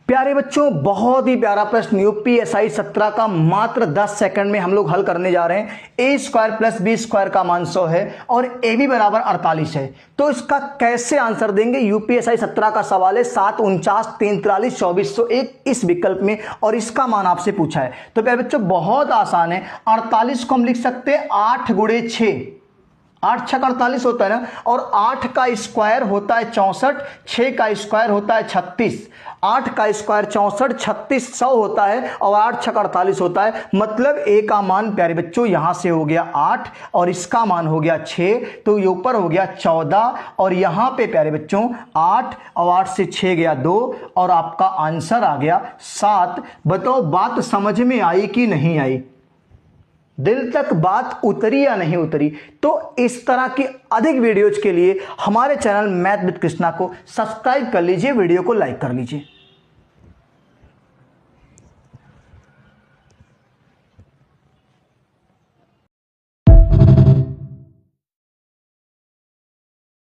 प्यारे बच्चों, बहुत ही प्यारा प्रश्न यूपीएसआई 17 का मात्र 10 सेकंड में हम लोग हल करने जा रहे हैं। ए स्क्वायर प्लस बी स्क्वायर का मान 100 है और ए बी बराबर 48 है, तो इसका कैसे आंसर देंगे। यूपीएसआई 17 का सवाल है 7, 49, 3, 43, 2401 इस विकल्प में, और इसका मान आपसे पूछा है। तो प्यारे बच्चों बहुत आसान है। 48 को हम लिख सकते हैं 8 गुणे 6, 8 छक 48 होता है ना, और 8 का स्क्वायर होता है 64, 6 का स्क्वायर होता है 36, 8 का स्क्वायर 64, 36 100 होता है और 8 छक 48 होता है। मतलब ए का मान प्यारे बच्चों यहां से हो गया 8 और इसका मान हो गया 6, तो ये ऊपर हो गया 14 और यहां पे प्यारे बच्चों 8 और 8 से 6 गया 2 और आपका आंसर आ गया 7। बताओ बात समझ में आई कि नहीं आई, दिल तक बात उतरी या नहीं उतरी। तो इस तरह की अधिक वीडियोज के लिए हमारे चैनल मैथ विद कृष्णा को सब्सक्राइब कर लीजिए, वीडियो को लाइक कर लीजिए।